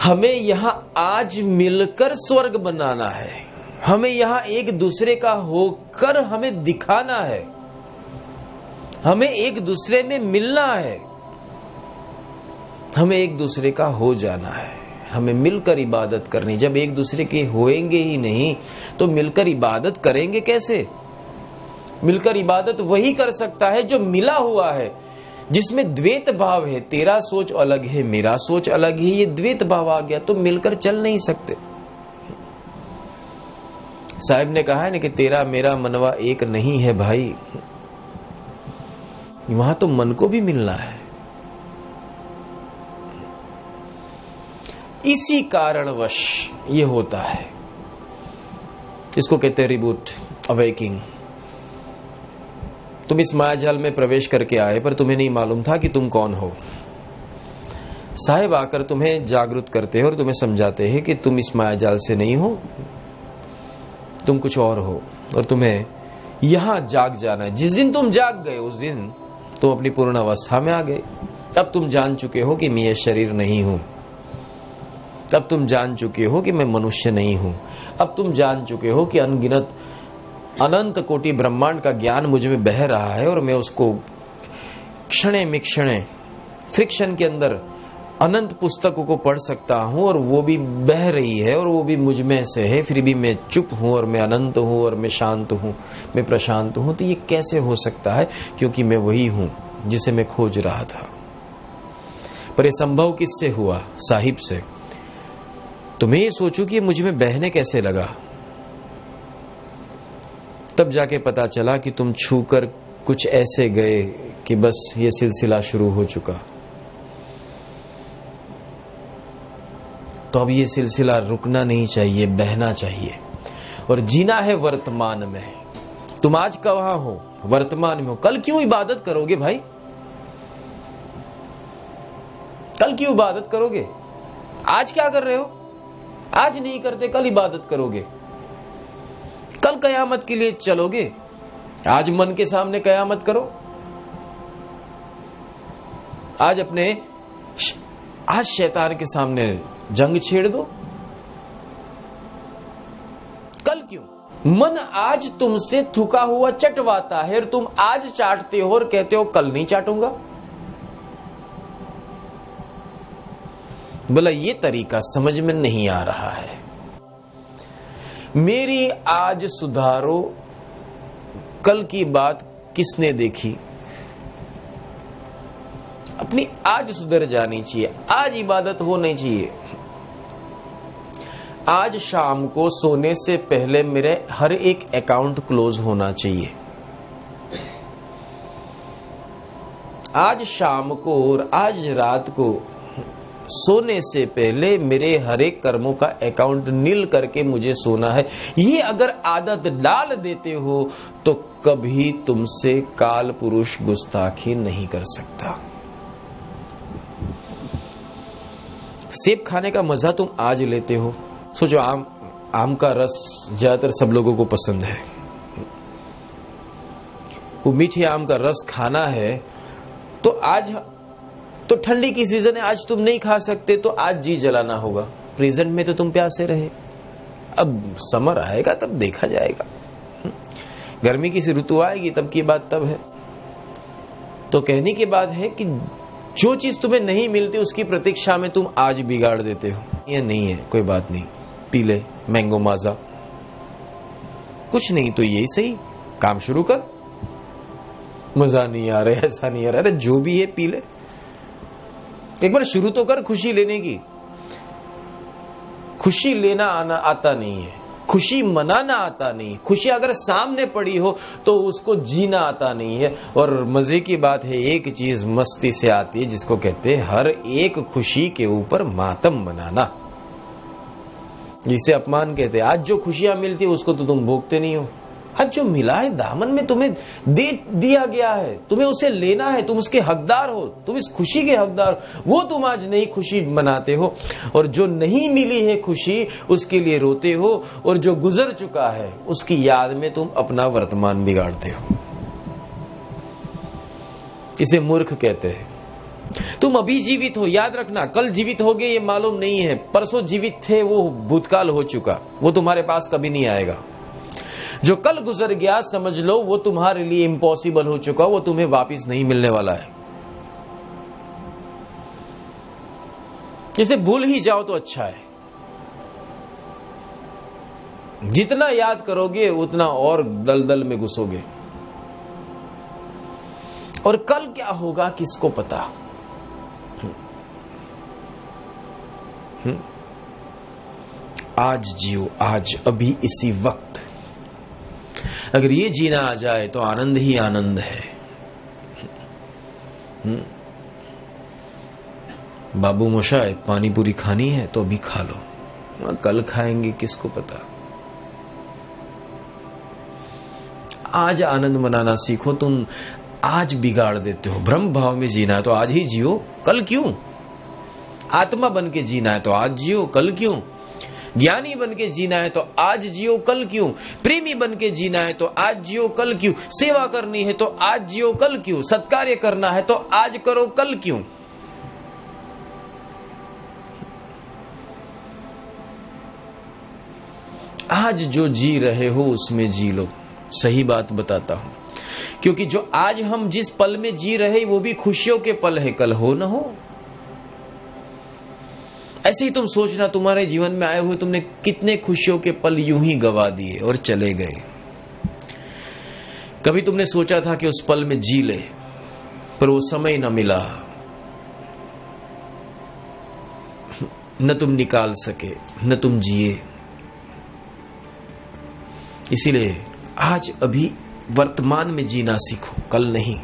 हमें यहाँ आज मिलकर स्वर्ग बनाना है, हमें यहाँ एक दूसरे का होकर हमें दिखाना है, हमें एक दूसरे में मिलना है, हमें एक दूसरे का हो जाना है, हमें मिलकर इबादत करनी। जब एक दूसरे के होएंगे ही नहीं तो मिलकर इबादत करेंगे कैसे? मिलकर इबादत वही कर सकता है जो मिला हुआ है, जिसमें द्वैत भाव है। तेरा सोच अलग है, मेरा सोच अलग है, ये द्वैत भाव आ गया तो मिलकर चल नहीं सकते। साहब ने कहा है ना कि तेरा मेरा मनवा एक नहीं है भाई, वहां तो मन को भी मिलना है। इसी कारणवश ये होता है, इसको कहते हैं रिबूट, अवेकिंग। तुम इस मायाजाल में प्रवेश करके आए पर तुम्हें नहीं मालूम था कि तुम कौन हो। साहिब आकर तुम्हें जागृत करते हैं और तुम्हें समझाते हैं कि तुम इस मायाजाल से नहीं हो, तुम कुछ और हो और तुम्हें यहां जाग जाना है। जिस दिन तुम जाग गए उस दिन तुम अपनी पूर्ण अवस्था में आ गए। अब तुम जान चुके हो कि मैं ये शरीर नहीं हूं, अब तुम जान चुके हो कि मैं मनुष्य नहीं हूं, अब तुम जान चुके हो कि अनगिनत अनंत कोटि ब्रह्मांड का ज्ञान मुझ में बह रहा है और मैं उसको क्षणे मिक्षणे फ्रिक्शन के अंदर अनंत पुस्तकों को पढ़ सकता हूं और वो भी बह रही है और वो भी मुझ में से है, फिर भी मैं चुप हूं और मैं अनंत हूं और मैं शांत हूं, मैं प्रशांत हूं। तो ये कैसे हो सकता है? क्योंकि मैं वही हूं जिसे मैं खोज रहा था। पर यह संभव किससे हुआ? साहिब से। तो मैं ये सोचूं कि मुझ में बहने कैसे लगा, तब जाके पता चला कि तुम छूकर कुछ ऐसे गए कि बस ये सिलसिला शुरू हो चुका। तो अब ये सिलसिला रुकना नहीं चाहिए, बहना चाहिए और जीना है वर्तमान में। तुम आज कहां हो? वर्तमान में हो। कल क्यों इबादत करोगे भाई? कल क्यों इबादत करोगे? आज क्या कर रहे हो? आज नहीं करते, कल इबादत करोगे। कल कयामत के लिए चलोगे, आज मन के सामने कयामत करो। आज शैतान के सामने जंग छेड़ दो। कल क्यों? मन आज तुमसे थुका हुआ चटवाता है और तुम आज चाटते हो और कहते हो कल नहीं चाटूंगा। बोला ये तरीका समझ में नहीं आ रहा है। मेरी आज सुधारो, कल की बात किसने देखी? अपनी आज सुधर जानी चाहिए, आज इबादत होनी चाहिए। आज शाम को सोने से पहले मेरे हर एक अकाउंट क्लोज होना चाहिए। आज शाम को और आज रात को सोने से पहले मेरे हर एक कर्मों का अकाउंट नील करके मुझे सोना है। ये अगर आदत डाल देते हो तो कभी तुमसे काल पुरुष गुस्ताखी नहीं कर सकता। सेब खाने का मजा तुम आज लेते हो। सोचो आम का रस ज्यादातर सब लोगों को पसंद है। वो मीठे आम का रस खाना है तो आज तो ठंडी की सीजन है, आज तुम नहीं खा सकते तो आज जी जलाना होगा। प्रेजेंट में तो तुम प्यासे रहे, अब समर आएगा तब देखा जाएगा, गर्मी की सी ऋतु आएगी तब की बात तब है। तो कहने की बात है कि जो चीज तुम्हें नहीं मिलती उसकी प्रतीक्षा में तुम आज बिगाड़ देते हो। ये नहीं है, कोई बात नहीं, पी ले मैंगो माजा, कुछ नहीं तो यही सही, काम शुरू कर। मजा नहीं आ रहा, ऐसा नहीं आ रहा, अरे जो भी है पी ले, एक बार शुरू तो कर खुशी लेने की। खुशी लेना आता नहीं है, खुशी मनाना आता नहीं। खुशी अगर सामने पड़ी हो तो उसको जीना आता नहीं है। और मजे की बात है, एक चीज मस्ती से आती है जिसको कहते हैं हर एक खुशी के ऊपर मातम मनाना, जिसे अपमान कहते हैं। आज जो खुशियां मिलती है उसको तो तुम भोगते नहीं हो। आज जो मिला है दामन में तुम्हें दे दिया गया है, तुम्हें उसे लेना है, तुम उसके हकदार हो, तुम इस खुशी के हकदार हो, वो तुम आज नई खुशी मनाते हो। और जो नहीं मिली है खुशी उसके लिए रोते हो, और जो गुजर चुका है उसकी याद में तुम अपना वर्तमान बिगाड़ते हो। इसे मूर्ख कहते हैं। तुम अभी जीवित हो, याद रखना, कल जीवित होगे ये मालूम नहीं है। परसों जीवित थे वो भूतकाल हो चुका, वो तुम्हारे पास कभी नहीं आएगा। जो कल गुजर गया समझ लो वो तुम्हारे लिए इम्पॉसिबल हो चुका, वो तुम्हें वापस नहीं मिलने वाला है। इसे भूल ही जाओ तो अच्छा है। जितना याद करोगे उतना और दलदल में घुसोगे। और कल क्या होगा किसको पता। आज जियो, आज, अभी, इसी वक्त। अगर ये जीना आ जाए तो आनंद ही आनंद है। बाबू मोशाय, पानी पूरी खानी है तो अभी खा लो, कल खाएंगे किसको पता। आज आनंद मनाना सीखो। तुम आज बिगाड़ देते हो। ब्रह्म भाव में जीना है तो आज ही जियो, कल क्यों। आत्मा बन के जीना है तो आज जियो, कल क्यों। ज्ञानी बन के जीना है तो आज जियो, कल क्यों। प्रेमी बन के जीना है तो आज जियो, कल क्यों। सेवा करनी है तो आज जियो, कल क्यों। सत्कार्य करना है तो आज करो, कल क्यों। आज जो जी रहे हो उसमें जी लो। सही बात बताता हूं, क्योंकि जो आज हम जिस पल में जी रहे वो भी खुशियों के पल है, कल हो न हो। ऐसे ही तुम सोचना, तुम्हारे जीवन में आए हुए तुमने कितने खुशियों के पल यूं ही गवा दिए और चले गए। कभी तुमने सोचा था कि उस पल में जी ले, पर वो समय न मिला, न तुम निकाल सके, न तुम जिए। इसीलिए आज, अभी, वर्तमान में जीना सीखो, कल नहीं।